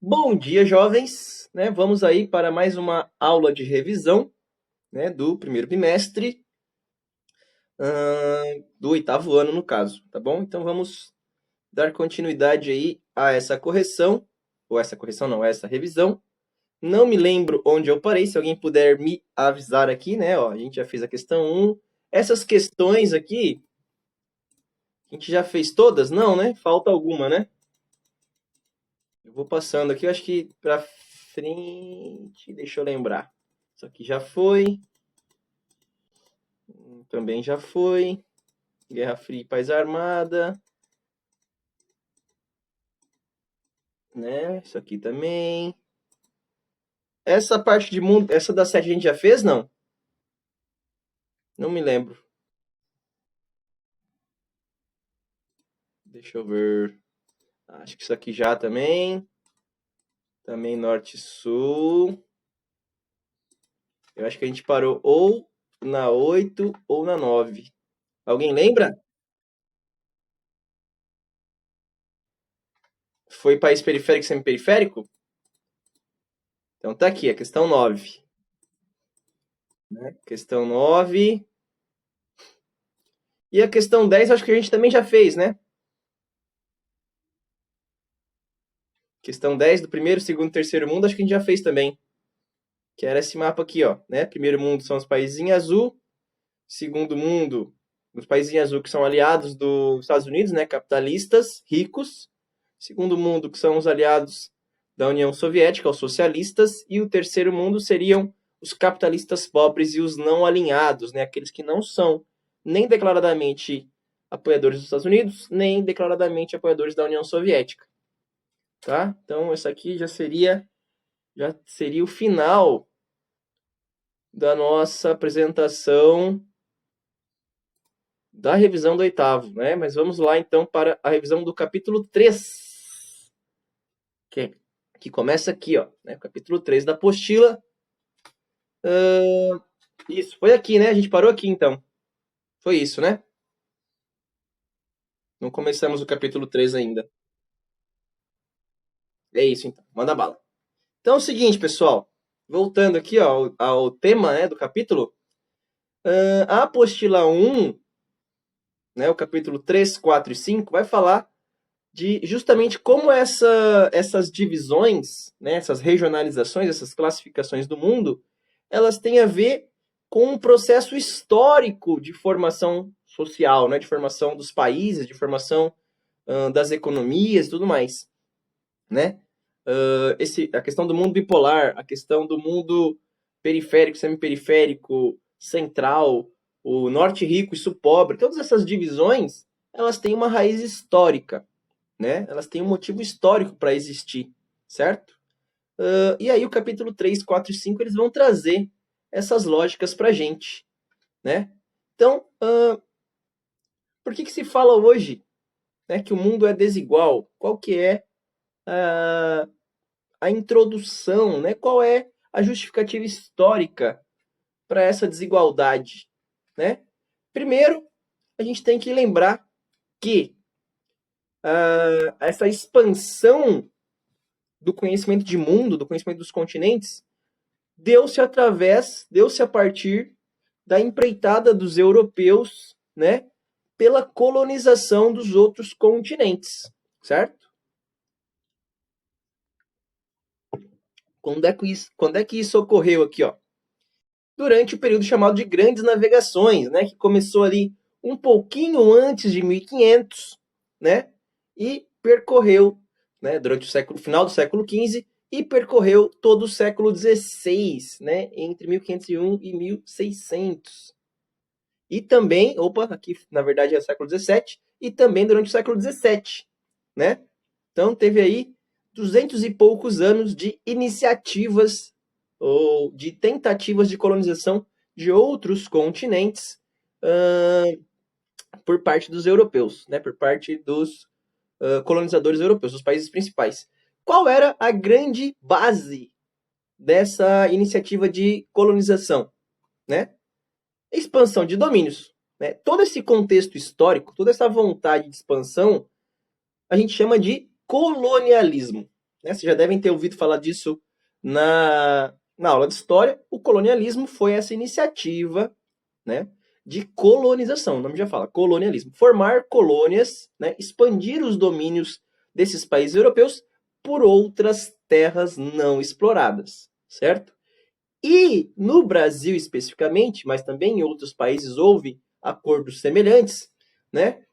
Bom dia, jovens, né? Vamos aí para mais uma aula de revisão, né, do primeiro bimestre, do oitavo ano, no caso, tá bom? Então vamos dar continuidade aí a essa correção, ou essa correção não, essa revisão. Não me lembro onde eu parei, se alguém puder me avisar aqui, né? Ó, a gente já fez a questão um. Essas questões aqui, a gente já fez todas? Não, né? Falta alguma, né? Eu vou passando aqui, eu acho que para frente, deixa eu lembrar. Isso aqui já foi. Também já foi. Guerra Fria e Paz Armada. Né? Isso aqui também. Essa parte de mundo, essa da 7 a gente já fez, não? Não me lembro. Deixa eu ver. Acho que isso aqui já também. Também Norte e Sul. Eu acho que a gente parou ou na 8 ou na 9. Alguém lembra? Foi país periférico e semiperiférico? Então tá aqui, a questão 9. Né? Questão 9. E a questão 10, acho que a gente também já fez, né? Questão 10 do primeiro, segundo, terceiro mundo, acho que a gente já fez também. Que era esse mapa aqui, ó, né? Primeiro mundo são os países em azul. Segundo mundo, os países em azul que são aliados dos Estados Unidos, né? Capitalistas, ricos. Segundo mundo, que são os aliados da União Soviética, os socialistas. E o terceiro mundo seriam os capitalistas pobres e os não alinhados, né? Aqueles que não são nem declaradamente apoiadores dos Estados Unidos, nem declaradamente apoiadores da União Soviética. Tá? Então, essa aqui já seria o final da nossa apresentação da revisão do oitavo, né? Mas vamos lá, então, para a revisão do capítulo 3, que começa aqui, ó, né? Capítulo 3 da apostila. Isso, foi aqui, né? A gente parou aqui, então. Foi isso, né? Não começamos o capítulo 3 ainda. É isso, então. Manda bala. Então é o seguinte, pessoal. Voltando aqui, ó, ao tema, né, do capítulo. A apostila 1, né, o capítulo 3, 4 e 5, vai falar de justamente como essas divisões, né, essas regionalizações, essas classificações do mundo, elas têm a ver com um processo histórico de formação social, né, de formação dos países, de formação das economias e tudo mais, né? A questão do mundo bipolar, a questão do mundo periférico, semiperiférico, central, o norte rico e sul pobre, todas essas divisões, elas têm uma raiz histórica, né? Elas têm um motivo histórico para existir, certo? E aí o capítulo 3, 4 e 5 eles vão trazer essas lógicas para a gente, né? Então, por que se fala hoje, né, que o mundo é desigual? Qual que é a introdução, né? Qual é a justificativa histórica para essa desigualdade, né? Primeiro, a gente tem que lembrar que essa expansão do conhecimento de mundo, do conhecimento dos continentes, deu-se a partir da empreitada dos europeus, né, pela colonização dos outros continentes, certo? Quando é que isso ocorreu aqui, ó? Durante o período chamado de Grandes Navegações, né, que começou ali um pouquinho antes de 1500, né, e percorreu, né, durante o final do século XV e percorreu todo o século XVI, né, entre 1501 e 1600. E também, aqui na verdade é o século XVII, e também durante o século XVII, né? Então teve aí 200 e poucos anos de iniciativas ou de tentativas de colonização de outros continentes por parte dos europeus, né? Por parte dos colonizadores europeus, dos países principais. Qual era a grande base dessa iniciativa de colonização, né? Expansão de domínios, né? Todo esse contexto histórico, toda essa vontade de expansão, a gente chama de colonialismo, né? Vocês já devem ter ouvido falar disso na aula de história. O colonialismo foi essa iniciativa, né, de colonização, o nome já fala, colonialismo. Formar colônias, né, expandir os domínios desses países europeus por outras terras não exploradas, certo? E no Brasil especificamente, mas também em outros países houve acordos semelhantes, né?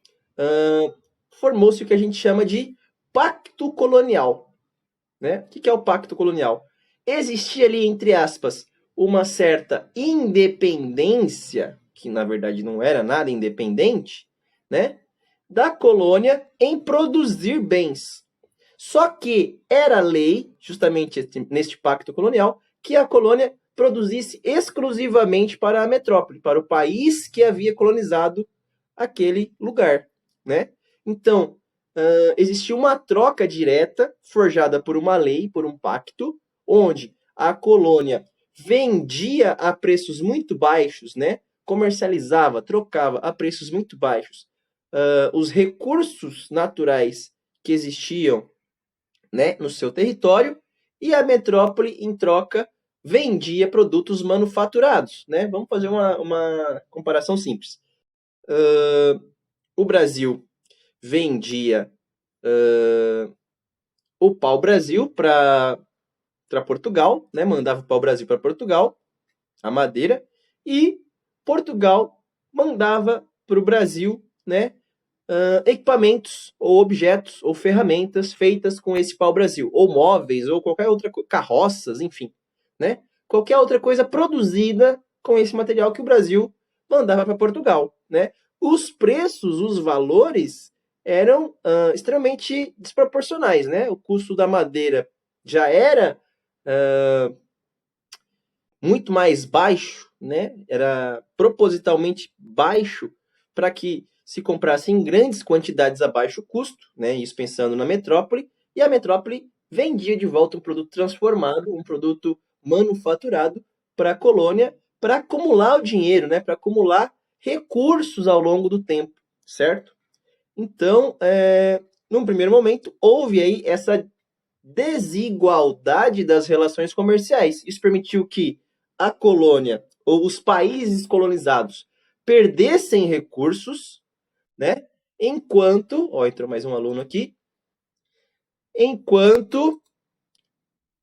Formou-se o que a gente chama de pacto colonial, né? O que é o pacto colonial? Existia ali, entre aspas, uma certa independência, que na verdade não era nada independente, né? Da colônia em produzir bens. Só que era lei, justamente neste pacto colonial, que a colônia produzisse exclusivamente para a metrópole, para o país que havia colonizado aquele lugar, né? Então, existia uma troca direta forjada por uma lei, por um pacto, onde a colônia vendia a preços muito baixos, né? Comercializava, trocava a preços muito baixos os recursos naturais que existiam, né, no seu território, e a metrópole, em troca, vendia produtos manufaturados, né? Vamos fazer uma comparação simples. O Brasil vendia o pau-brasil para Portugal, né? Mandava o pau-brasil para Portugal, a madeira, e Portugal mandava para o Brasil, né, equipamentos ou objetos ou ferramentas feitas com esse pau-brasil, ou móveis, ou qualquer outra coisa, carroças, enfim, né? Qualquer outra coisa produzida com esse material que o Brasil mandava para Portugal, né? Os preços, os valores eram extremamente desproporcionais, né? O custo da madeira já era muito mais baixo, né? Era propositalmente baixo para que se comprasse em grandes quantidades a baixo custo, né? Isso pensando na metrópole, e a metrópole vendia de volta um produto transformado, um produto manufaturado para a colônia, para acumular o dinheiro, né? Para acumular recursos ao longo do tempo, certo? Então, num primeiro momento, houve aí essa desigualdade das relações comerciais. Isso permitiu que a colônia ou os países colonizados perdessem recursos, né? Enquanto, entrou mais um aluno aqui, enquanto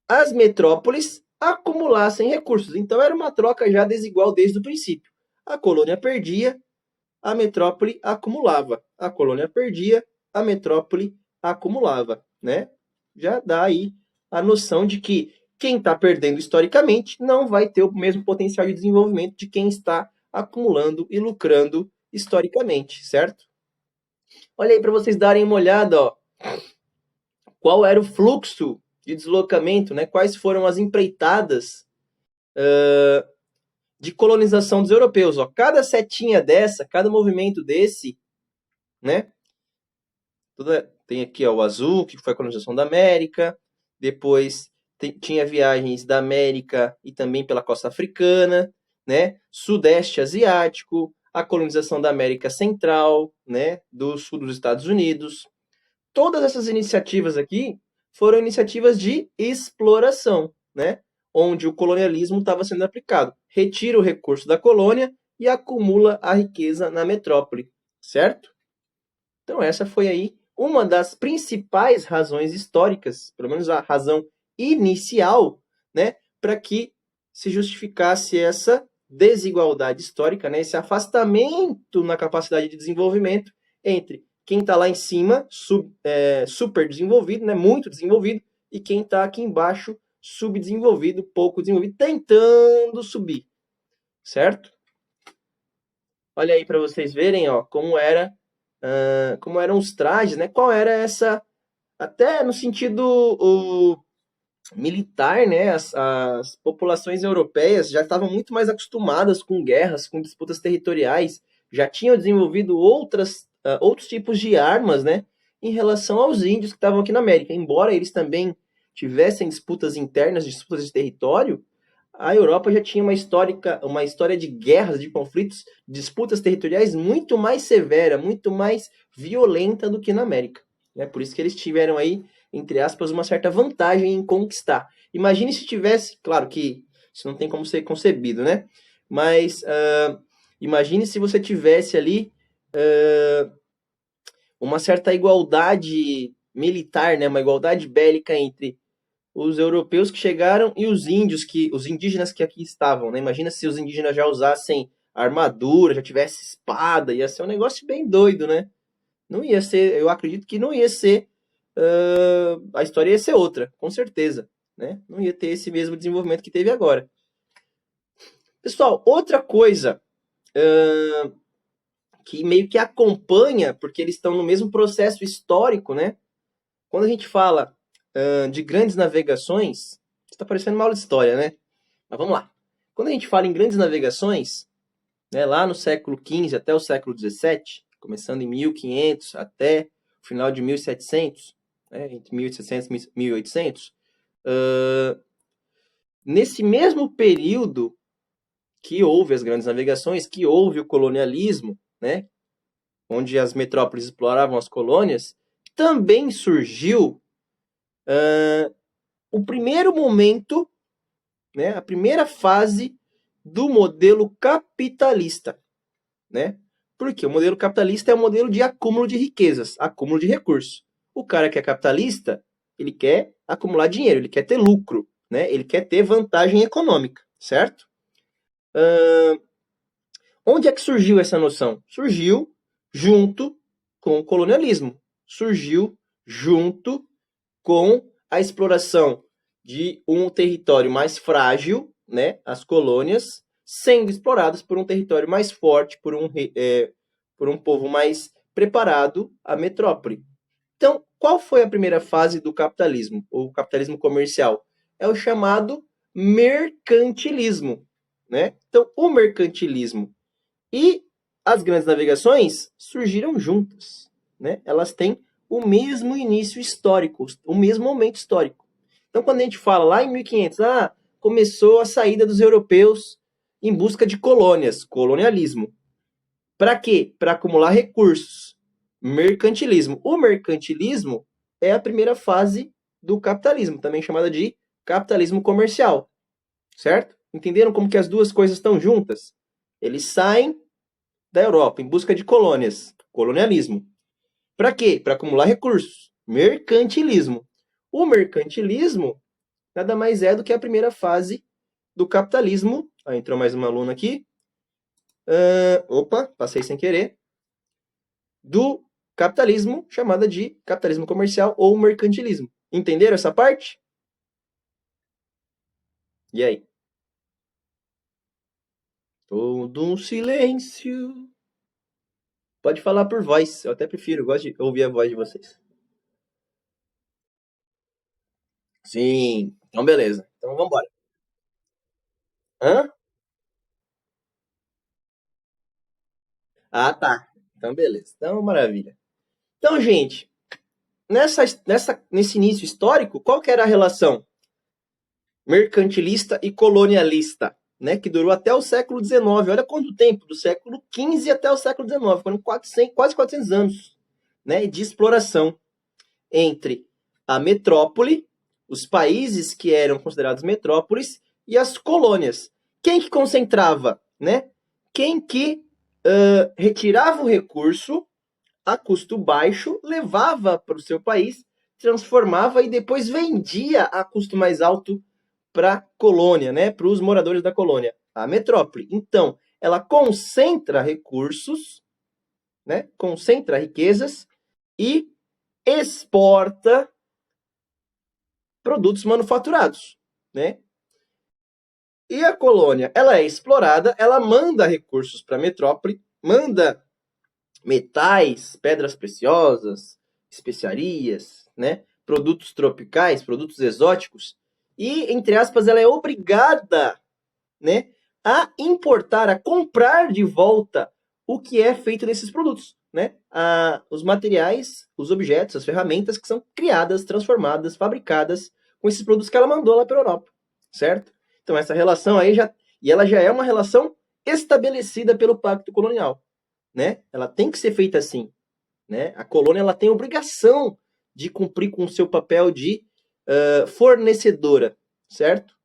as metrópoles acumulassem recursos. Então era uma troca já desigual desde o princípio. A colônia perdia, a metrópole acumulava. A colônia perdia, a metrópole acumulava, né? Já dá aí a noção de que quem está perdendo historicamente não vai ter o mesmo potencial de desenvolvimento de quem está acumulando e lucrando historicamente, certo? Olha aí para vocês darem uma olhada, ó. Qual era o fluxo de deslocamento, né? Quais foram as empreitadas de colonização dos europeus, ó. Cada setinha dessa, cada movimento desse, né? Tem aqui ó, o azul, que foi a colonização da América. Depois tinha viagens da América e também pela costa africana, né? Sudeste asiático, a colonização da América Central, né? Do sul dos Estados Unidos. Todas essas iniciativas aqui foram iniciativas de exploração, né? Onde o colonialismo estava sendo aplicado. Retira o recurso da colônia e acumula a riqueza na metrópole, certo? Então essa foi aí uma das principais razões históricas, pelo menos a razão inicial, né, para que se justificasse essa desigualdade histórica, né, esse afastamento na capacidade de desenvolvimento entre quem está lá em cima, super desenvolvido, né, muito desenvolvido, e quem está aqui embaixo, subdesenvolvido, pouco desenvolvido, tentando subir, certo? Olha aí para vocês verem, ó, como eram os trajes, né? Qual era essa, até no sentido militar, né? As populações europeias já estavam muito mais acostumadas com guerras, com disputas territoriais, já tinham desenvolvido outros tipos de armas, né? Em relação aos índios que estavam aqui na América. Embora eles também tivessem disputas internas, disputas de território, a Europa já tinha uma história de guerras, de conflitos, disputas territoriais muito mais severa, muito mais violenta do que na América. Né? Por isso que eles tiveram aí entre aspas, uma certa vantagem em conquistar. Imagine se tivesse, claro que isso não tem como ser concebido, né? Mas imagine se você tivesse ali uma certa igualdade militar, né? Uma igualdade bélica entre os europeus que chegaram e os índios, os indígenas que aqui estavam, né? Imagina se os indígenas já usassem armadura, já tivesse espada, ia ser um negócio bem doido, né? Não ia ser, eu acredito que não ia ser, a história ia ser outra, com certeza, né? Não ia ter esse mesmo desenvolvimento que teve agora. Pessoal, outra coisa que meio que acompanha, porque eles estão no mesmo processo histórico, né? Quando a gente fala de grandes navegações, está parecendo uma aula de história, né? Mas vamos lá. Quando a gente fala em grandes navegações, né, lá no século XV até o século XVII, começando em 1500 até o final de 1700, né, entre 1700 e 1800, nesse mesmo período que houve as grandes navegações, que houve o colonialismo, né, onde as metrópoles exploravam as colônias, também surgiu o primeiro momento, né, a primeira fase do modelo capitalista, né? Porque o modelo capitalista é um modelo de acúmulo de riquezas, acúmulo de recursos. O cara que é capitalista, ele quer acumular dinheiro, ele quer ter lucro, né? Ele quer ter vantagem econômica, certo? Onde é que surgiu essa noção? Surgiu junto com o colonialismo. Surgiu junto com a exploração de um território mais frágil, né? As colônias, sendo exploradas por um território mais forte, por um povo mais preparado, a metrópole. Então, qual foi a primeira fase do capitalismo, ou capitalismo comercial? É o chamado mercantilismo, né? Então, o mercantilismo e as grandes navegações surgiram juntas, né? Elas têm o mesmo início histórico, o mesmo momento histórico. Então, quando a gente fala lá em 1500, começou a saída dos europeus em busca de colônias, colonialismo. Para quê? Para acumular recursos. Mercantilismo. O mercantilismo é a primeira fase do capitalismo, também chamada de capitalismo comercial. Certo? Entenderam como que as duas coisas estão juntas? Eles saem da Europa em busca de colônias, colonialismo. Para quê? Para acumular recursos. Mercantilismo. O mercantilismo nada mais é do que a primeira fase do capitalismo. Entrou mais uma aluna aqui. Opa, passei sem querer. Do capitalismo, chamada de capitalismo comercial ou mercantilismo. Entenderam essa parte? E aí? Todo um silêncio. Pode falar por voz, eu até prefiro, eu gosto de ouvir a voz de vocês. Sim, então beleza. Então vamos embora. Hã? Ah, tá. Então beleza. Então maravilha. Então, gente, nesse início histórico, qual que era a relação mercantilista e colonialista, né? Que durou até o século XIX. Olha quanto tempo, do século XV até o século XIX. Foram quase 400 anos, né? De exploração entre a metrópole, os países que eram considerados metrópoles e as colônias. Quem que concentrava, né? Quem que retirava o recurso a custo baixo, levava para o seu país, transformava e depois vendia a custo mais alto para a colônia, né? Para os moradores da colônia, a metrópole. Então, ela concentra recursos, né? Concentra riquezas e exporta produtos manufaturados, né? E a colônia, ela é explorada, ela manda recursos para a metrópole, manda metais, pedras preciosas, especiarias, né? Produtos tropicais, produtos exóticos, e, entre aspas, ela é obrigada, né, a importar, a comprar de volta o que é feito desses produtos, né? Os materiais, os objetos, as ferramentas que são criadas, transformadas, fabricadas com esses produtos que ela mandou lá para a Europa, certo? Então essa relação aí ela já é uma relação estabelecida pelo Pacto Colonial, né? Ela tem que ser feita assim, né? A colônia ela tem obrigação de cumprir com o seu papel de fornecedora, certo?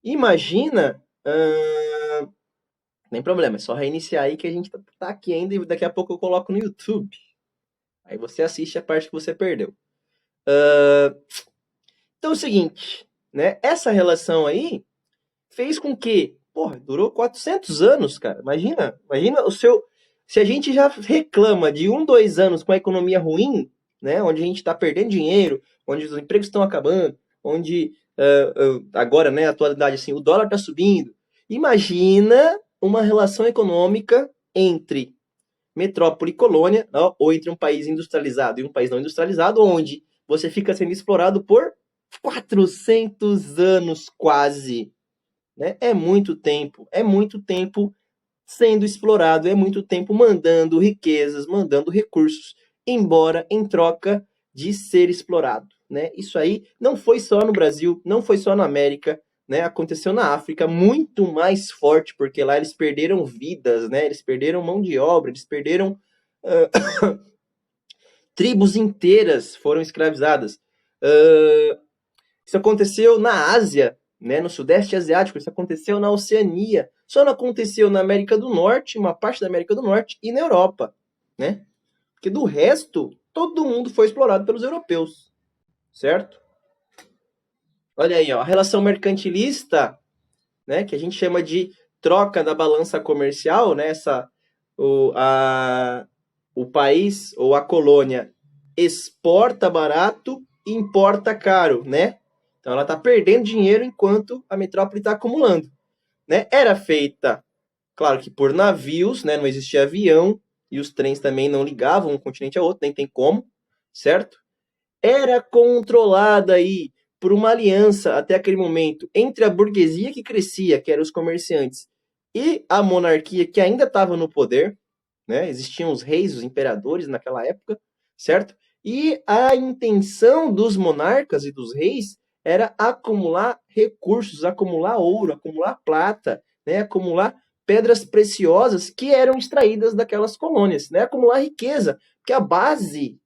Imagina, nem problema, é só reiniciar aí que a gente tá aqui ainda e daqui a pouco eu coloco no YouTube. Aí você assiste a parte que você perdeu. Então é o seguinte, né? Essa relação aí fez com que, porra, durou 400 anos, cara. Imagina o seu... Se a gente já reclama de 2 anos com a economia ruim, né? Onde a gente está perdendo dinheiro, onde os empregos estão acabando, onde agora, né, a atualidade, assim, o dólar está subindo. Imagina uma relação econômica entre metrópole e colônia, ou entre um país industrializado e um país não industrializado, onde você fica sendo explorado por 400 anos quase. Né? É muito tempo sendo explorado, é muito tempo mandando riquezas, mandando recursos embora em troca de ser explorado. Né? Isso aí não foi só no Brasil, não foi só na América, né? Aconteceu na África, muito mais forte, porque lá eles perderam vidas, né? Eles perderam mão de obra, eles perderam tribos inteiras foram escravizadas. Isso aconteceu na Ásia, né, no Sudeste Asiático, isso aconteceu na Oceania. Só não aconteceu na América do Norte, uma parte da América do Norte, e na Europa. Né? Porque do resto, todo mundo foi explorado pelos europeus. Certo? Olha aí, ó, a relação mercantilista, né, que a gente chama de troca da balança comercial, né, o país ou a colônia exporta barato e importa caro, né? Então ela está perdendo dinheiro enquanto a metrópole está acumulando. Né? Era feita, claro que por navios, né? Não existia avião e os trens também não ligavam um continente ao outro, nem tem como, certo? Era controlada aí por uma aliança até aquele momento entre a burguesia que crescia, que eram os comerciantes, e a monarquia que ainda estava no poder, né? Existiam os reis, os imperadores naquela época, certo? E a intenção dos monarcas e dos reis era acumular recursos, acumular ouro, acumular prata, né? Acumular pedras preciosas que eram extraídas daquelas colônias, né? Acumular riqueza, porque a base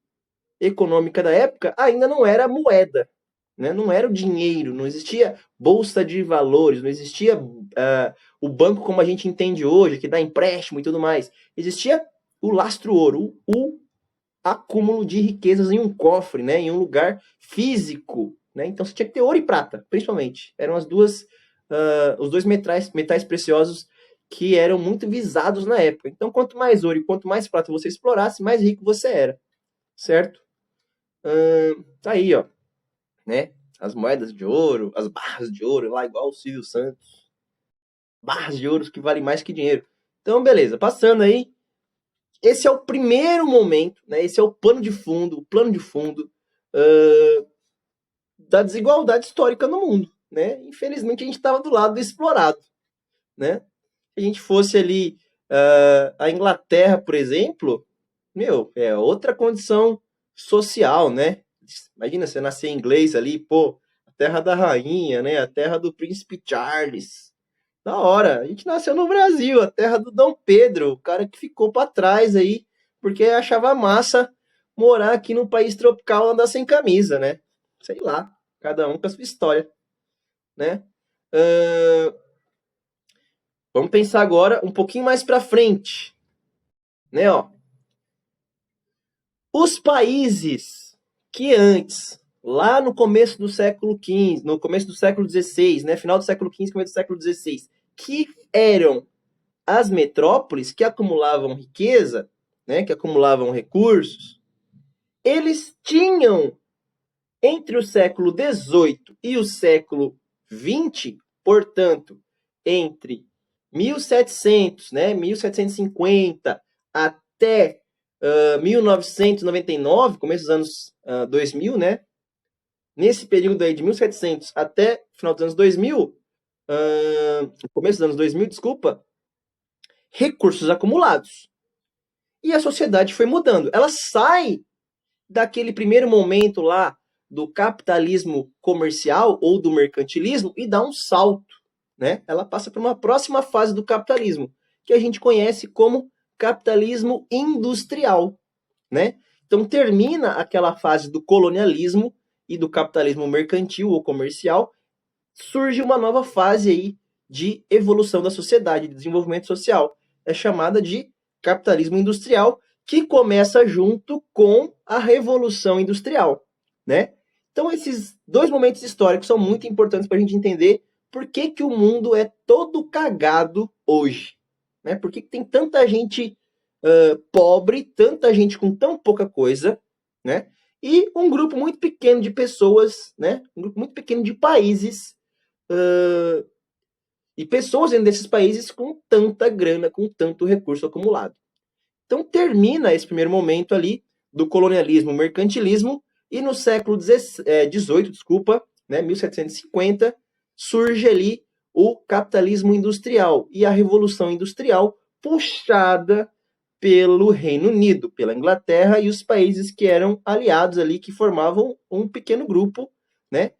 econômica da época ainda não era a moeda, né? Não era o dinheiro, não existia bolsa de valores, não existia o banco como a gente entende hoje, que dá empréstimo e tudo mais. Existia o lastro-ouro, o acúmulo de riquezas em um cofre, né? Em um lugar físico. Né? Então você tinha que ter ouro e prata, principalmente. Eram os dois metais preciosos que eram muito visados na época. Então, quanto mais ouro e quanto mais prata você explorasse, mais rico você era. Certo? Tá aí, ó. Né? As moedas de ouro, as barras de ouro, lá igual o Silvio Santos. Barras de ouro que valem mais que dinheiro. Então, beleza. Passando aí. Esse é o primeiro momento, né? Esse é o plano de fundo da desigualdade histórica no mundo, né? Infelizmente, a gente estava do lado do explorado, né? Se a gente fosse ali a Inglaterra, por exemplo, é outra condição social, né? Imagina você nascer inglês ali, pô, a terra da rainha, né? A terra do príncipe Charles. Da hora. A gente nasceu no Brasil, a terra do Dom Pedro, o cara que ficou para trás aí, porque achava massa morar aqui num país tropical andar sem camisa, né? Sei lá, cada um com a sua história, né? Vamos pensar agora um pouquinho mais para frente, né? Ó, os países que antes, lá no começo do século XV, no começo do século XVI, né? Final do século XV, começo do século XVI, que eram as metrópoles que acumulavam riqueza, né? Que acumulavam recursos, eles tinham entre o século XVIII e o século XX, portanto, entre 1700, né, 1750 até 1999, começo dos anos 2000, né? Nesse período aí de 1700 até final dos anos 2000, começo dos anos 2000, desculpa, recursos acumulados. E a sociedade foi mudando. Ela sai daquele primeiro momento lá do capitalismo comercial ou do mercantilismo e dá um salto, né? Ela passa para uma próxima fase do capitalismo, que a gente conhece como capitalismo industrial, né? Então termina aquela fase do colonialismo e do capitalismo mercantil ou comercial, surge uma nova fase aí de evolução da sociedade, de desenvolvimento social. É chamada de capitalismo industrial, que começa junto com a Revolução Industrial, né? Então esses dois momentos históricos são muito importantes para a gente entender por que, que o mundo é todo cagado hoje, né? Por que, que tem tanta gente pobre, tanta gente com tão pouca coisa, né? E um grupo muito pequeno de pessoas, né? Um grupo muito pequeno de países e pessoas dentro desses países com tanta grana, com tanto recurso acumulado. Então termina esse primeiro momento ali do colonialismo, mercantilismo, e no século XVIII, né, 1750, surge ali o capitalismo industrial e a Revolução Industrial, puxada pelo Reino Unido, pela Inglaterra e os países que eram aliados ali, que formavam um pequeno grupo, né?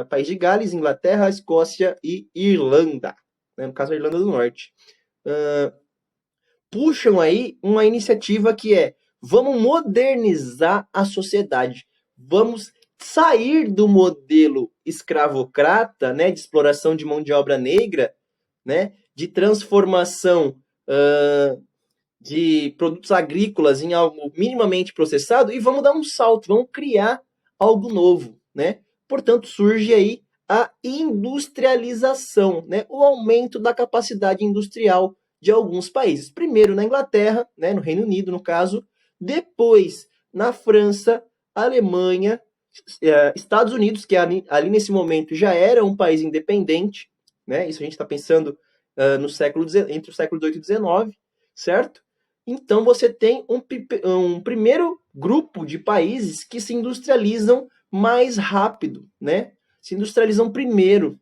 País de Gales, Inglaterra, Escócia e Irlanda, né? No caso a Irlanda do Norte. Puxam aí uma iniciativa que é: vamos modernizar a sociedade, vamos sair do modelo escravocrata, né, de exploração de mão de obra negra, né, de transformação de produtos agrícolas em algo minimamente processado, e vamos dar um salto, vamos criar algo novo, né? Portanto, surge aí a industrialização, né? O aumento da capacidade industrial de alguns países. Primeiro na Inglaterra, né? No Reino Unido, no caso. Depois na França, Alemanha, Estados Unidos, que ali nesse momento já era um país independente, né? Isso a gente está pensando entre o século XVIII e XIX, certo? Então você tem um primeiro grupo de países que se industrializam mais rápido, né? Se industrializam primeiro,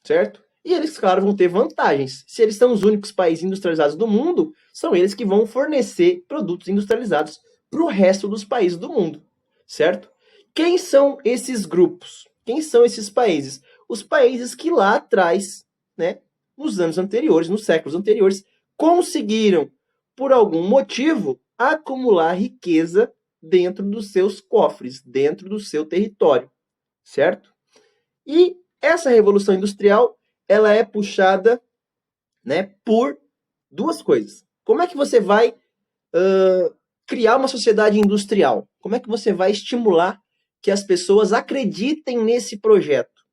certo? E eles, claro, vão ter vantagens. Se eles são os únicos países industrializados do mundo, são eles que vão fornecer produtos industrializados para o resto dos países do mundo, certo? Quem são esses grupos? Quem são esses países? Os países que lá atrás, né, nos anos anteriores, nos séculos anteriores, conseguiram, por algum motivo, acumular riqueza dentro dos seus cofres, dentro do seu território, certo? E essa revolução industrial, ela é puxada, né, por duas coisas. Como é que você vai criar uma sociedade industrial? Como é que você vai estimular que as pessoas acreditem nesse projeto,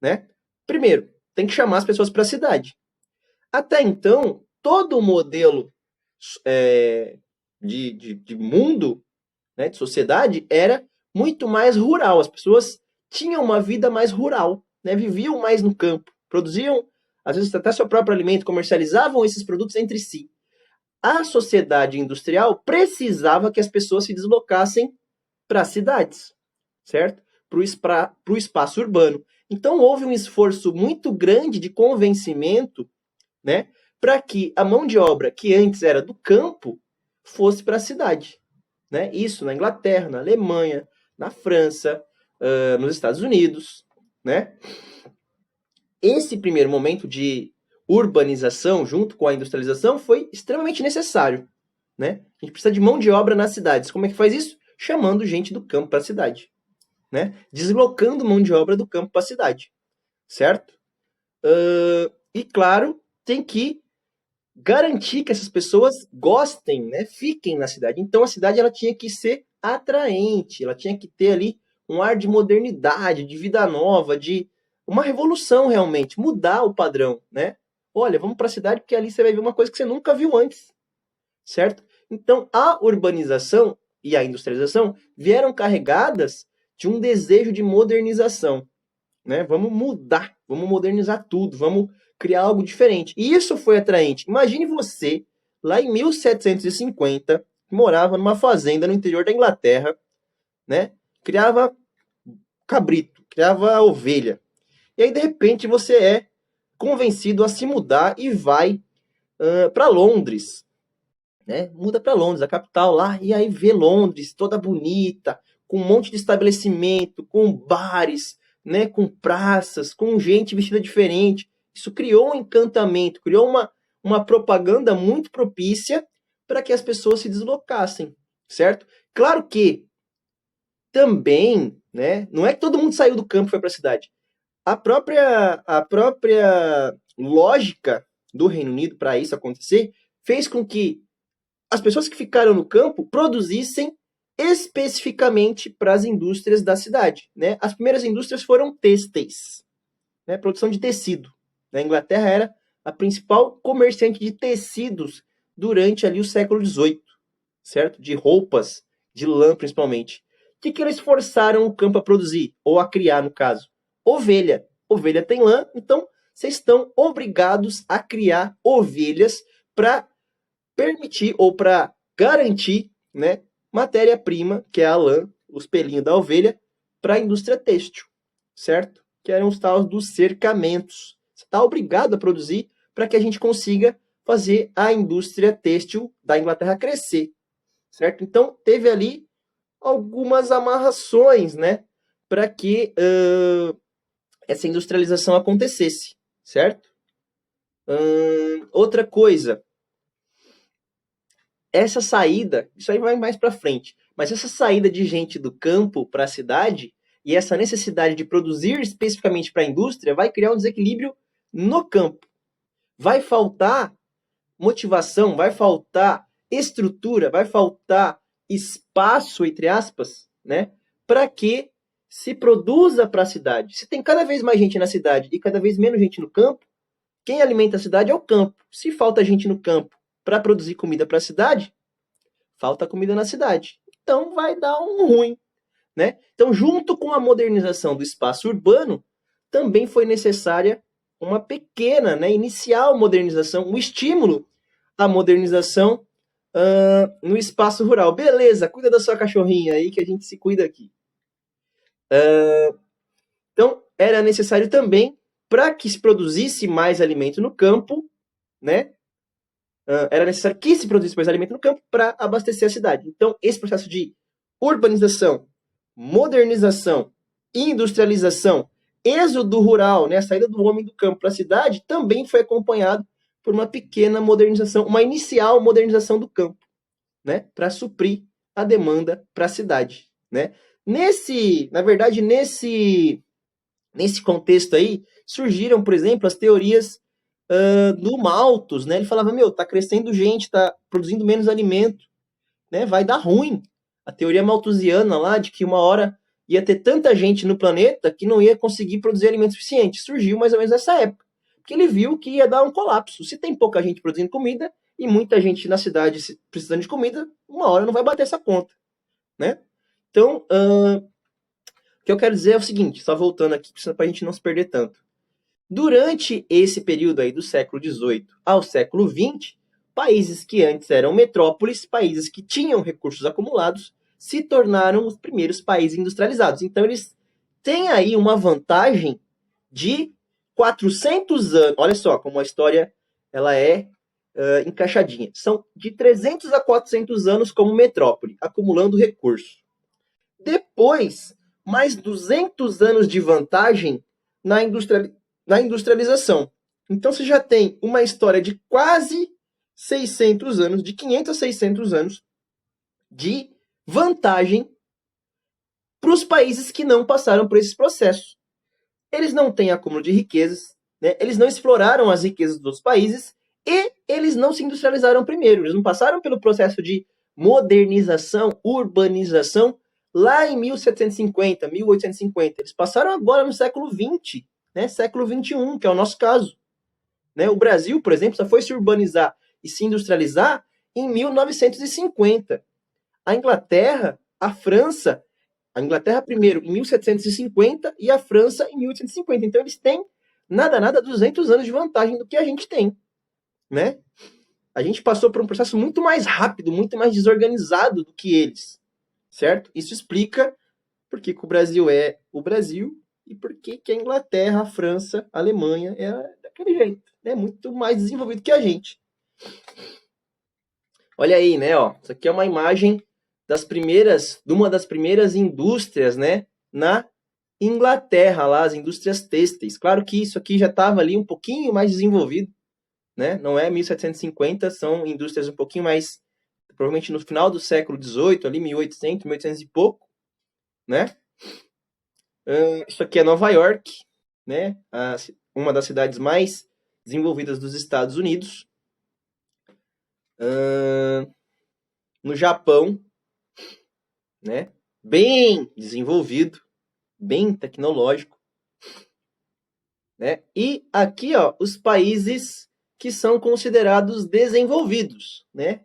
né? Primeiro, tem que chamar as pessoas para a cidade. Até então, todo o modelo de mundo, né, de sociedade, era muito mais rural. As pessoas tinham uma vida mais rural, né, viviam mais no campo, produziam, às vezes, até seu próprio alimento, comercializavam esses produtos entre si. A sociedade industrial precisava que as pessoas se deslocassem para as cidades, certo? Para o espaço urbano. Então, houve um esforço muito grande de convencimento, né, para que a mão de obra que antes era do campo fosse para a cidade, né? Isso na Inglaterra, na Alemanha, na França, nos Estados Unidos, né? Esse primeiro momento de urbanização, junto com a industrialização, foi extremamente necessário, né? A gente precisa de mão de obra nas cidades. Como é que faz isso? Chamando gente do campo para a cidade, né? Deslocando mão de obra do campo para a cidade, certo? E claro, tem que garantir que essas pessoas gostem, né? Fiquem na cidade. Então a cidade ela tinha que ser atraente, ela tinha que ter ali um ar de modernidade, de vida nova, de uma revolução realmente, mudar o padrão, né? Olha, vamos para a cidade porque ali você vai ver uma coisa que você nunca viu antes, certo? Então a urbanização e a industrialização vieram carregadas de um desejo de modernização, né? Vamos mudar, vamos modernizar tudo, vamos criar algo diferente. E isso foi atraente. Imagine você, lá em 1750, que morava numa fazenda no interior da Inglaterra, né? Criava cabrito, criava ovelha. E aí, de repente, você é convencido a se mudar e vai para Londres, né? Muda para Londres, a capital lá, e aí vê Londres toda bonita, com um monte de estabelecimento, com bares, né? Com praças, com gente vestida diferente. Isso criou um encantamento, criou uma propaganda muito propícia para que as pessoas se deslocassem, certo? Claro que também, né, não é que todo mundo saiu do campo e foi para a cidade. A própria lógica do Reino Unido para isso acontecer fez com que as pessoas que ficaram no campo produzissem especificamente para as indústrias da cidade, né? As primeiras indústrias foram têxteis, né? Produção de tecido. A Inglaterra era a principal comerciante de tecidos durante ali o século XVIII, certo? De roupas, de lã principalmente. O que eles forçaram o campo a produzir? Ou a criar, no caso? Ovelha. Ovelha tem lã, então vocês estão obrigados a criar ovelhas para permitir ou para garantir, né, matéria-prima, que é a lã, os pelinhos da ovelha, para a indústria têxtil, certo? Que eram os tais dos cercamentos. Você está obrigado a produzir para que a gente consiga fazer a indústria têxtil da Inglaterra crescer, certo? Então, teve ali algumas amarrações, né, para que essa industrialização acontecesse, certo? Outra coisa, essa saída, isso aí vai mais para frente, mas essa saída de gente do campo para a cidade e essa necessidade de produzir especificamente para a indústria vai criar um desequilíbrio no campo. Vai faltar motivação, vai faltar estrutura, vai faltar espaço, entre aspas, né, para que se produza para a cidade. Se tem cada vez mais gente na cidade e cada vez menos gente no campo, quem alimenta a cidade é o campo. Se falta gente no campo para produzir comida para a cidade, falta comida na cidade. Então vai dar um ruim, né? Então, junto com a modernização do espaço urbano, também foi necessária uma pequena, né, inicial modernização, um estímulo à modernização no espaço rural. Beleza, cuida da sua cachorrinha aí que a gente se cuida aqui. Então, era necessário também, para que se produzisse mais alimento no campo, né? Era necessário que se produzisse mais alimento no campo para abastecer a cidade. Então, esse processo de urbanização, modernização, industrialização, êxodo rural, né, a saída do homem do campo para a cidade, também foi acompanhado por uma pequena modernização, uma inicial modernização do campo, né, para suprir a demanda para a cidade, né? Na verdade, nesse contexto aí, surgiram, por exemplo, as teorias do Malthus, né? Ele falava, tá crescendo gente, tá produzindo menos alimento, né? Vai dar ruim. A teoria malthusiana lá, de que uma hora ia ter tanta gente no planeta que não ia conseguir produzir alimento suficiente. Surgiu mais ou menos nessa época. Porque ele viu que ia dar um colapso. Se tem pouca gente produzindo comida e muita gente na cidade precisando de comida, uma hora não vai bater essa conta, né? Então, o que eu quero dizer é o seguinte, só voltando aqui, para a gente não se perder tanto. Durante esse período aí do século XVIII ao século XX, países que antes eram metrópoles, países que tinham recursos acumulados, se tornaram os primeiros países industrializados. Então, eles têm aí uma vantagem de 400 anos. Olha só como a história ela é encaixadinha. São de 300 a 400 anos como metrópole, acumulando recursos. Depois, mais 200 anos de vantagem na industrialização. Então, você já tem uma história de quase 600 anos, de 500 a 600 anos, de vantagem para os países que não passaram por esses processos. Eles não têm acúmulo de riquezas, né? Eles não exploraram as riquezas dos países e eles não se industrializaram primeiro. Eles não passaram pelo processo de modernização, urbanização, lá em 1750, 1850. Eles passaram agora no século XX, né? Século XXI, que é o nosso caso. Né? O Brasil, por exemplo, só foi se urbanizar e se industrializar em 1950. A Inglaterra, a França, a Inglaterra primeiro em 1750 e a França em 1850. Então eles têm nada 200 anos de vantagem do que a gente tem, né? A gente passou por um processo muito mais rápido, muito mais desorganizado do que eles, certo? Isso explica por que o Brasil é o Brasil e por que a Inglaterra, a França, a Alemanha é daquele jeito, né? Muito mais desenvolvido que a gente. Olha aí, né? Ó, isso aqui é uma imagem de uma das primeiras indústrias, né? Na Inglaterra, lá, as indústrias têxteis. Claro que isso aqui já estava ali um pouquinho mais desenvolvido, né? Não é 1750, são indústrias um pouquinho mais provavelmente no final do século XVIII, ali 1800, 1800 e pouco, né? Isso aqui é Nova York, né? Uma das cidades mais desenvolvidas dos Estados Unidos. No Japão, né? Bem desenvolvido, bem tecnológico, né? E aqui, ó, os países que são considerados desenvolvidos, né?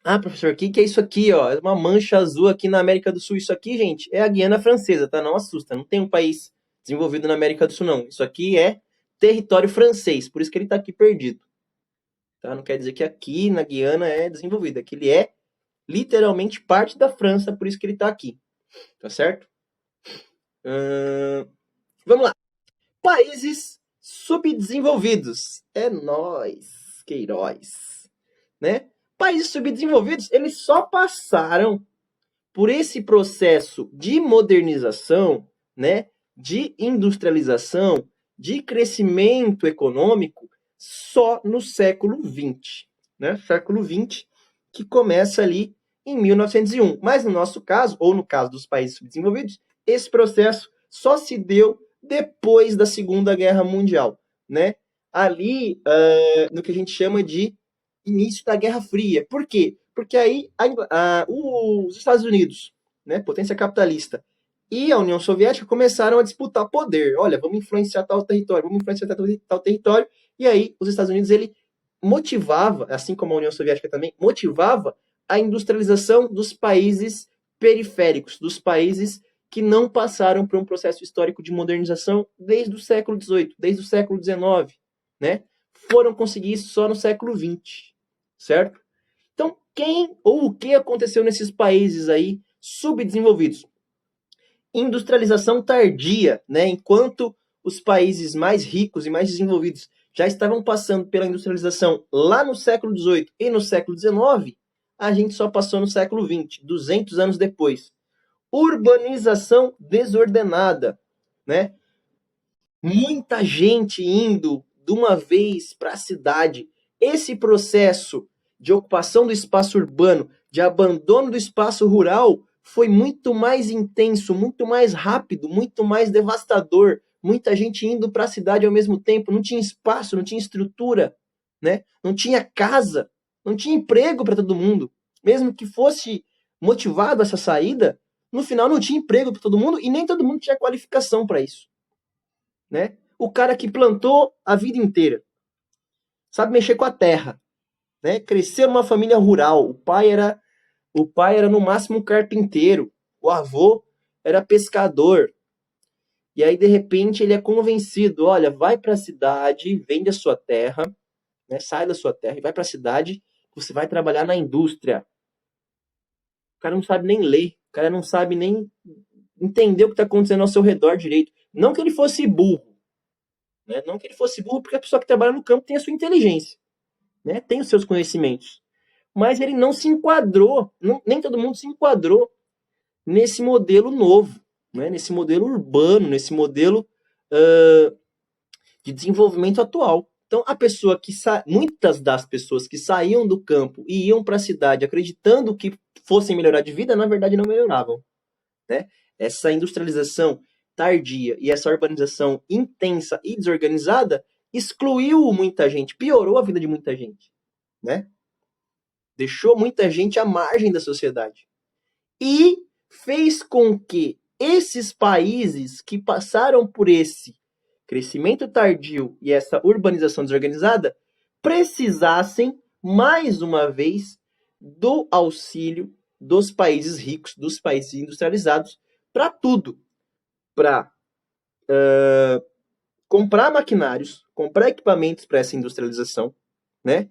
Ah, professor, o que é isso aqui, ó? É uma mancha azul aqui na América do Sul. Isso aqui, gente, é a Guiana Francesa, tá? Não assusta. Não tem um país desenvolvido na América do Sul, não. Isso aqui é território francês, por isso que ele tá aqui perdido. Tá? Não quer dizer que aqui na Guiana é desenvolvido. Aqui ele é literalmente parte da França, por isso que ele tá aqui. Tá certo? Vamos lá. Países subdesenvolvidos. É nóis, Queiroz. Né? Países subdesenvolvidos, eles só passaram por esse processo de modernização, né, de industrialização, de crescimento econômico, só no século XX. Né? Século XX, que começa ali em 1901. Mas no nosso caso, ou no caso dos países subdesenvolvidos, esse processo só se deu depois da Segunda Guerra Mundial. Né? Ali, no que a gente chama de início da Guerra Fria. Por quê? Porque aí os Estados Unidos, né, potência capitalista, e a União Soviética começaram a disputar poder. Olha, vamos influenciar tal território, vamos influenciar tal território. E aí os Estados Unidos, ele motivava, assim como a União Soviética também, motivava a industrialização dos países periféricos, dos países que não passaram por um processo histórico de modernização desde o século XVIII, desde o século XIX, né? Foram conseguir isso só no século XX, certo? Então, quem ou o que aconteceu nesses países aí subdesenvolvidos? Industrialização tardia, né? Enquanto os países mais ricos e mais desenvolvidos já estavam passando pela industrialização lá no século XVIII e no século XIX, a gente só passou no século XX, 200 anos depois. Urbanização desordenada, né? Muita gente indo de uma vez para a cidade. Esse processo de ocupação do espaço urbano, de abandono do espaço rural, foi muito mais intenso, muito mais rápido, muito mais devastador. Muita gente indo para a cidade ao mesmo tempo, não tinha espaço, não tinha estrutura, né? Não tinha casa, não tinha emprego para todo mundo. Mesmo que fosse motivado essa saída, no final não tinha emprego para todo mundo e nem todo mundo tinha qualificação para isso. Né? O cara que plantou a vida inteira, sabe mexer com a terra, né? Cresceu numa família rural, o pai era no máximo um carpinteiro, o avô era pescador. E aí de repente ele é convencido, olha, vai para a cidade, vende a sua terra, né? Sai da sua terra e vai para a cidade, você vai trabalhar na indústria. O cara não sabe nem ler, o cara não sabe nem entender o que está acontecendo ao seu redor direito. Não que ele fosse burro, né? Não que ele fosse burro, porque a pessoa que trabalha no campo tem a sua inteligência, né? Tem os seus conhecimentos. Mas ele não se enquadrou, nem todo mundo se enquadrou nesse modelo novo, né? Nesse modelo urbano, nesse modelo de desenvolvimento atual. Então, muitas das pessoas que saíam do campo e iam para a cidade acreditando que fossem melhorar de vida, na verdade não melhoravam. Né? Essa industrialização tardia e essa urbanização intensa e desorganizada excluiu muita gente, piorou a vida de muita gente, né? Deixou muita gente à margem da sociedade. E fez com que esses países que passaram por esse crescimento tardio e essa urbanização desorganizada precisassem, mais uma vez, do auxílio dos países ricos, dos países industrializados, para tudo. Para comprar maquinários, comprar equipamentos para essa industrialização, né?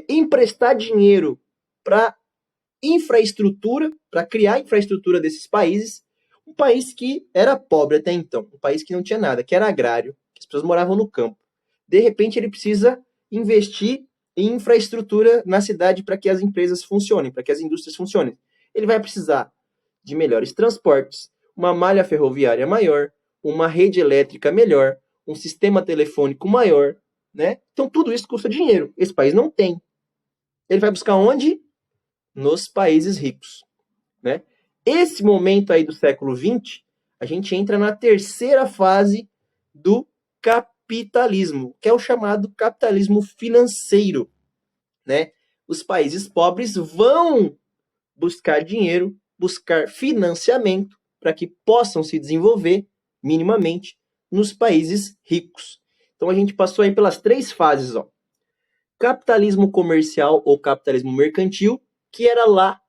Emprestar dinheiro para infraestrutura, para criar a infraestrutura desses países, um país que era pobre até então, um país que não tinha nada, que era agrário, que as pessoas moravam no campo. De repente ele precisa investir em infraestrutura na cidade para que as empresas funcionem, para que as indústrias funcionem. Ele vai precisar de melhores transportes, uma malha ferroviária maior, uma rede elétrica melhor, um sistema telefônico maior, né? Então tudo isso custa dinheiro. Esse país não tem. ele vai buscar onde? Nos países ricos, né? Esse momento aí do século XX, a gente entra na terceira fase do capitalismo, que é o chamado capitalismo financeiro, né? Os países pobres vão buscar dinheiro, buscar financiamento para que possam se desenvolver minimamente nos países ricos. Então a gente passou aí pelas três fases, ó. Capitalismo comercial ou capitalismo mercantil, que era lá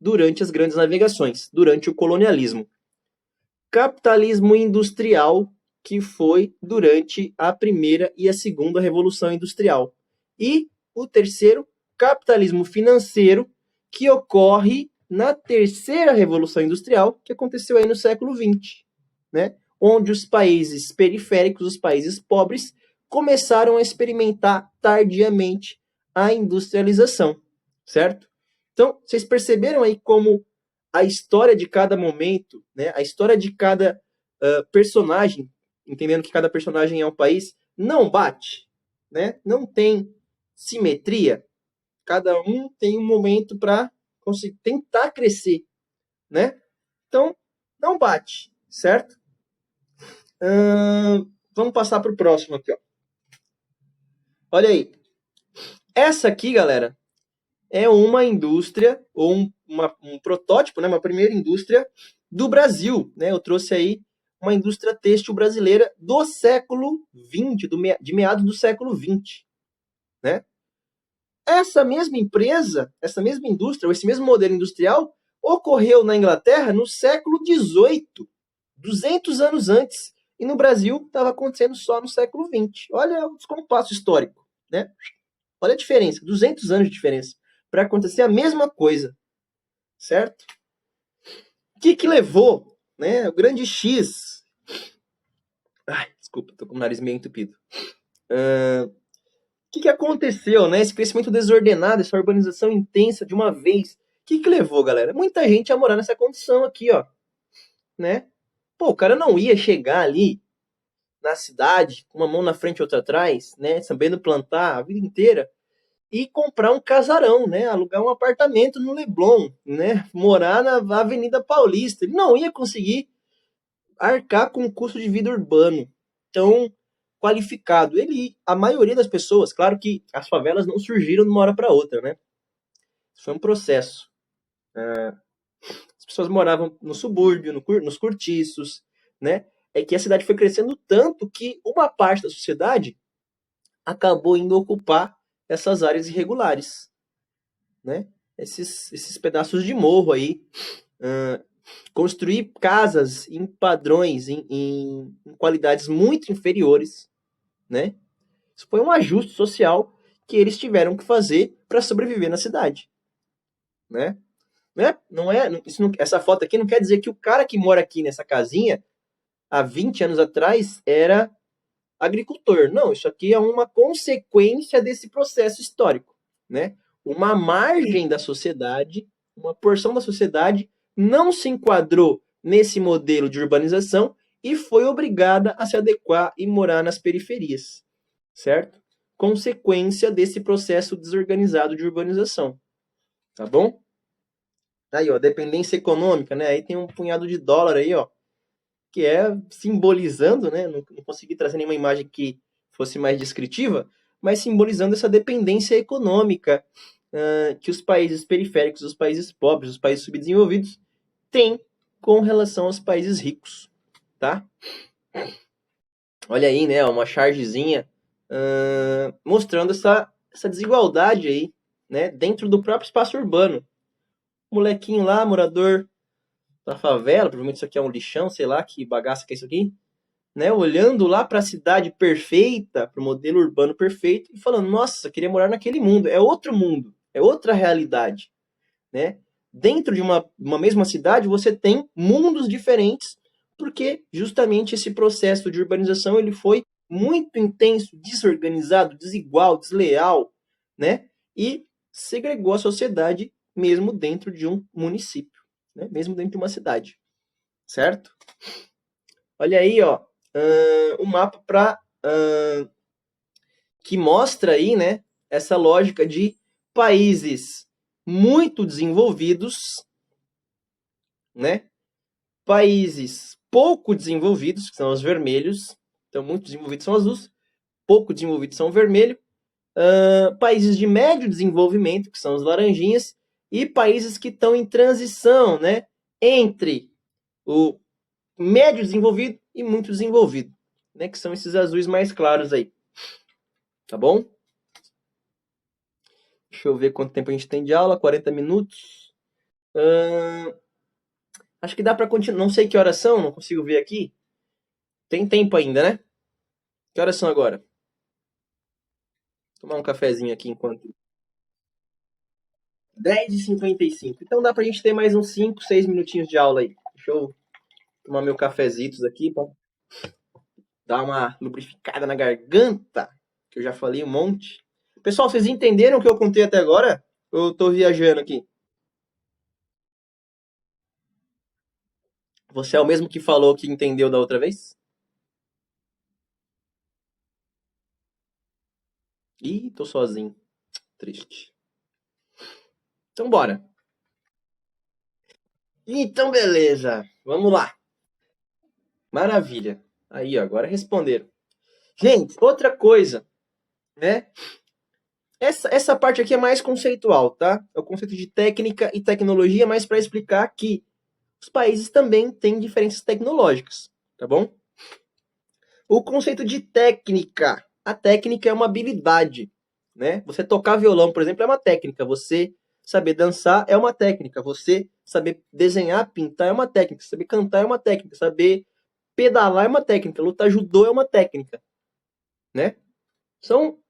durante as grandes navegações, durante o colonialismo. Capitalismo industrial, que foi durante a primeira e a segunda revolução industrial. E o terceiro, capitalismo financeiro, que ocorre na terceira revolução industrial, que aconteceu aí no século XX, né? Onde os países periféricos, os países pobres, começaram a experimentar tardiamente a industrialização, certo? Então, vocês perceberam aí como a história de cada momento, né, a história de cada personagem, entendendo que cada personagem é um país, não bate, né? Não tem simetria. Cada um tem um momento para tentar crescer, né? Então, não bate, certo? Vamos passar para o próximo aqui, ó. Olha aí. Essa aqui, galera, é uma indústria, ou um protótipo, né, uma primeira indústria do Brasil, né? Eu trouxe aí uma indústria têxtil brasileira do século XX, de meados do século XX, né? Essa mesma empresa, essa mesma indústria, ou esse mesmo modelo industrial, ocorreu na Inglaterra no século XVIII, 200 anos antes, e no Brasil estava acontecendo só no século XX. Olha o descompasso histórico, né? Olha a diferença, 200 anos de diferença, para acontecer a mesma coisa, certo? O que levou, né, o grande X... Ai, desculpa, tô com o nariz meio entupido. O que aconteceu, né? Esse crescimento desordenado, essa urbanização intensa de uma vez. O que levou, galera? Muita gente a morar nessa condição aqui, ó, né? Pô, o cara não ia chegar ali na cidade, com uma mão na frente e outra atrás, né? Sabendo plantar a vida inteira e comprar um casarão, né? Alugar um apartamento no Leblon, né? Morar na Avenida Paulista. Ele não ia conseguir arcar com o custo de vida urbano tão qualificado. A maioria das pessoas, claro que as favelas não surgiram de uma hora para outra, né? Isso foi um processo. As pessoas moravam no subúrbio, nos cortiços, né? É que a cidade foi crescendo tanto que uma parte da sociedade acabou indo ocupar essas áreas irregulares, né? Esses pedaços de morro aí, construir casas em padrões, em qualidades muito inferiores, né? Isso foi um ajuste social que eles tiveram que fazer para sobreviver na cidade, né? Não é, essa foto aqui não quer dizer que o cara que mora aqui nessa casinha há 20 anos atrás era agricultor. Não, isso aqui é uma consequência desse processo histórico, né? Uma margem da sociedade, uma porção da sociedade não se enquadrou nesse modelo de urbanização e foi obrigada a se adequar e morar nas periferias, certo? Consequência desse processo desorganizado de urbanização, tá bom? Aí, ó, dependência econômica, né? Aí tem um punhado de dólar aí, ó, que é simbolizando, né? Não consegui trazer nenhuma imagem que fosse mais descritiva, mas simbolizando essa dependência econômica que os países periféricos, os países pobres, os países subdesenvolvidos têm com relação aos países ricos, tá? Olha aí, né? Uma chargezinha mostrando essa desigualdade aí, né? Dentro do próprio espaço urbano. Molequinho lá, morador da favela, provavelmente isso aqui é um lixão, sei lá, que bagaça que é isso aqui, né? Olhando lá para a cidade perfeita, para o modelo urbano perfeito e falando, nossa, queria morar naquele mundo. É outro mundo, é outra realidade, né? Dentro de uma mesma cidade, você tem mundos diferentes, porque justamente esse processo de urbanização ele foi muito intenso, desorganizado, desigual, desleal, né? E segregou a sociedade mesmo dentro de um município, né? Mesmo dentro de uma cidade, certo? Olha aí, ó, um mapa que mostra aí, né, essa lógica de países muito desenvolvidos, né? Países pouco desenvolvidos, que são os vermelhos. Então, muito desenvolvidos são azuis, pouco desenvolvidos são vermelho. Países de médio desenvolvimento, que são os laranjinhas, e países que estão em transição, né? Entre o médio desenvolvido e muito desenvolvido, né? Que são esses azuis mais claros aí. Tá bom? Deixa eu ver quanto tempo a gente tem de aula. 40 minutos. Acho que dá para continuar. Não sei que horas são, não consigo ver aqui. Tem tempo ainda, né? Que horas são agora? Vou tomar um cafezinho aqui enquanto. 10h55. Então dá pra gente ter mais uns 5, 6 minutinhos de aula aí. Deixa eu tomar meu cafezitos aqui pra dar uma lubrificada na garganta, que eu já falei um monte. Pessoal, vocês entenderam o que eu contei até agora? Ou eu tô viajando aqui? Você é o mesmo que falou que entendeu da outra vez? Ih, tô sozinho. Triste. Então bora. Então beleza. Vamos lá. Maravilha. Aí, ó, agora responderam. Gente, outra coisa, né? Essa parte aqui é mais conceitual, tá? É o conceito de técnica e tecnologia, mas para explicar que os países também têm diferenças tecnológicas, tá bom? O conceito de técnica. A técnica é uma habilidade, né? Você tocar violão, por exemplo, é uma técnica. Você saber dançar é uma técnica. Você saber desenhar, pintar é uma técnica. Saber cantar é uma técnica. Saber pedalar é uma técnica. Lutar judô é uma técnica, né? São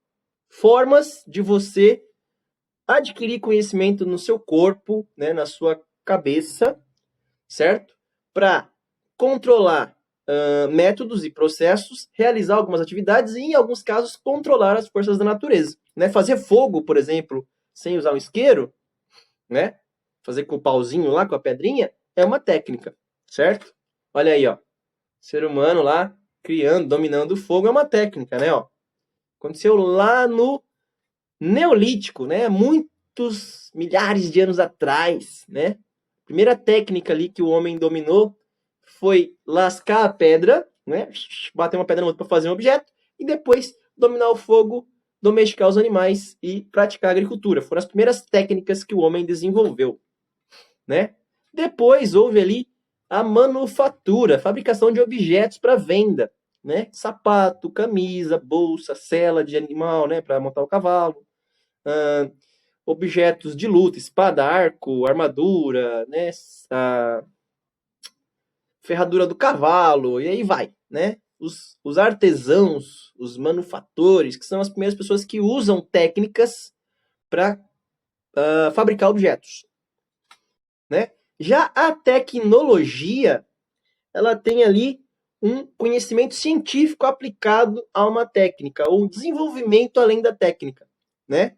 formas de você adquirir conhecimento no seu corpo, né, na sua cabeça, certo? Para controlar métodos e processos, realizar algumas atividades e, em alguns casos, controlar as forças da natureza. Né? Fazer fogo, por exemplo, sem usar um isqueiro, né? Fazer com o pauzinho lá, com a pedrinha, é uma técnica, certo? Olha aí, ó. Ser humano lá, criando, dominando o fogo, é uma técnica, né? Ó. Aconteceu lá no Neolítico, né? Muitos milhares de anos atrás, né? A primeira técnica ali que o homem dominou foi lascar a pedra, né? Bater uma pedra no outro para fazer um objeto e depois dominar o fogo, domesticar os animais e praticar a agricultura. Foram as primeiras técnicas que o homem desenvolveu, né? Depois houve ali a manufatura, a fabricação de objetos para venda, né? Sapato, camisa, bolsa, sela de animal, né? Para montar o cavalo. Objetos de luta, espada, arco, armadura, né? A ferradura do cavalo, e aí vai, né? Os artesãos, os manufatores, que são as primeiras pessoas que usam técnicas para fabricar objetos, né? Já a tecnologia, ela tem ali um conhecimento científico aplicado a uma técnica, ou um desenvolvimento além da técnica, né?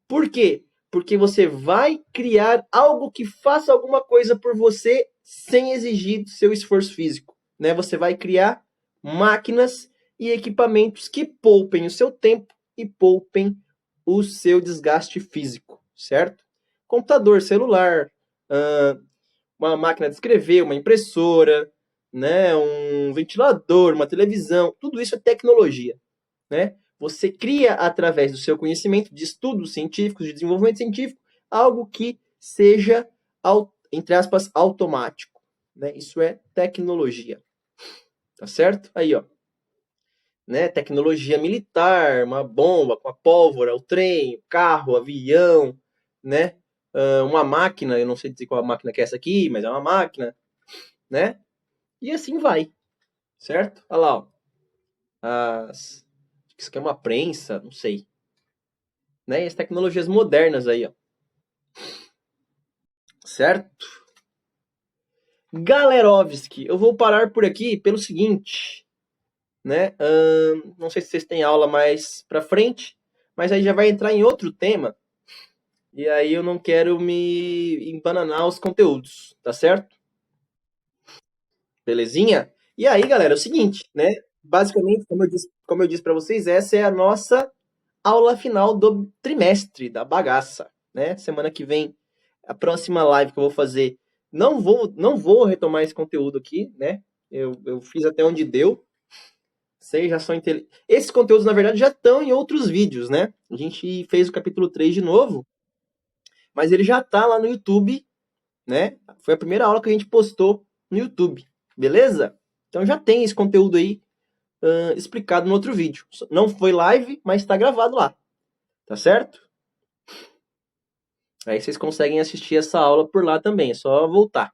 Por quê? Porque você vai criar algo que faça alguma coisa por você sem exigir seu esforço físico, né? Você vai criar máquinas e equipamentos que poupem o seu tempo e poupem o seu desgaste físico, certo? Computador, celular, uma máquina de escrever, uma impressora, né? Um ventilador, uma televisão, tudo isso é tecnologia, né? Você cria, através do seu conhecimento de estudos científicos, de desenvolvimento científico, algo que seja, entre aspas, automático. Né? Isso é tecnologia. Tá certo? Aí, ó. Né? Tecnologia militar, uma bomba com a pólvora, o trem, o carro, o avião, né? Uma máquina, eu não sei dizer qual a máquina que é essa aqui, mas é uma máquina, né? E assim vai, certo? Olha lá, ó. Isso aqui é uma prensa, não sei. Né? E as tecnologias modernas aí, ó. Certo? Galerovski, eu vou parar por aqui pelo seguinte, né? Não sei se vocês têm aula mais pra frente, mas aí já vai entrar em outro tema, e aí eu não quero me embananar os conteúdos, tá certo? Belezinha? E aí, galera, é o seguinte, né? Basicamente, como eu disse para vocês, essa é a nossa aula final do trimestre da bagaça, né? Semana que vem, a próxima live que eu vou fazer, não vou retomar esse conteúdo aqui, né? Eu fiz até onde deu. Vocês já são Esses conteúdos, na verdade, já estão em outros vídeos, né? A gente fez o capítulo 3 de novo, mas ele já tá lá no YouTube, né? Foi a primeira aula que a gente postou no YouTube, beleza? Então já tem esse conteúdo aí explicado no outro vídeo. Não foi live, mas está gravado lá, tá certo? Aí vocês conseguem assistir essa aula por lá também, é só voltar.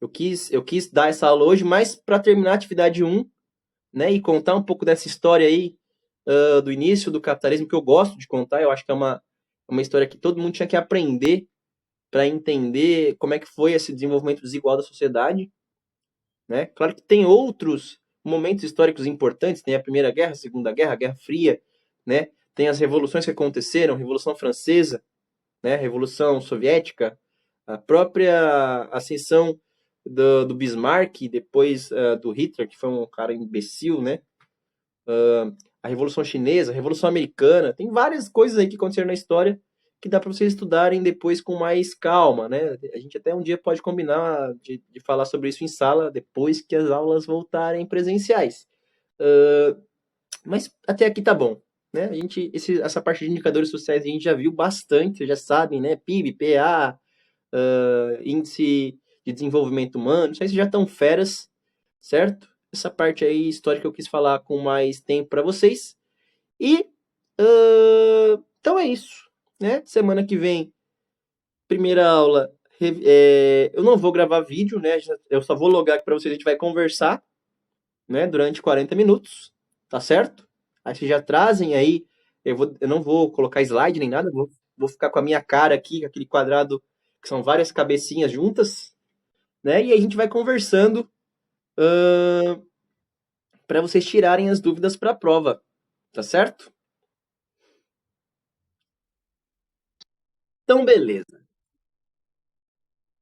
Eu quis dar essa aula hoje, mas para terminar a atividade 1, né, e contar um pouco dessa história aí do início do capitalismo, que eu gosto de contar, eu acho que é uma história que todo mundo tinha que aprender para entender como é que foi esse desenvolvimento desigual da sociedade, né? Claro que tem outros momentos históricos importantes, tem a Primeira Guerra, a Segunda Guerra, a Guerra Fria, né? Tem as revoluções que aconteceram, a Revolução Francesa, né? A Revolução Soviética, a própria ascensão do Bismarck, depois do Hitler, que foi um cara imbecil, né? A Revolução Chinesa, a Revolução Americana, tem várias coisas aí que aconteceram na história que dá para vocês estudarem depois com mais calma, né? A gente até um dia pode combinar de falar sobre isso em sala depois que as aulas voltarem presenciais. Mas até aqui tá bom, né? Essa parte de indicadores sociais a gente já viu bastante, vocês já sabem, né? PIB, PA, índice de desenvolvimento humano, isso aí vocês já estão feras, certo? Essa parte aí histórica eu quis falar com mais tempo para vocês. E então é isso, né? Semana que vem, primeira aula. Eu não vou gravar vídeo, né? Eu só vou logar aqui para vocês, a gente vai conversar, né? Durante 40 minutos, tá certo? Aí vocês já trazem aí. Eu não vou colocar slide nem nada, vou ficar com a minha cara aqui, com aquele quadrado que são várias cabecinhas juntas, né? E aí a gente vai conversando para vocês tirarem as dúvidas para a prova, tá certo? Então, beleza.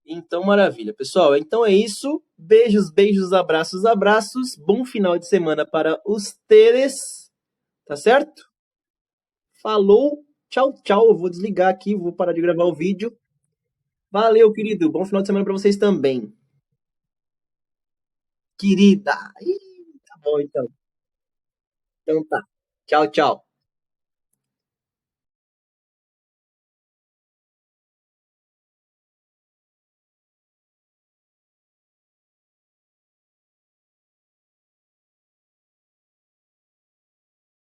Então, maravilha. Pessoal, então é isso. Beijos, beijos, abraços, abraços. Bom final de semana para os teres, tá certo? Falou, tchau, tchau. Eu vou desligar aqui, vou parar de gravar o vídeo. Valeu, querido. Bom final de semana para vocês também. Querida. Ih, tá bom, então. Então tá. Tchau, tchau.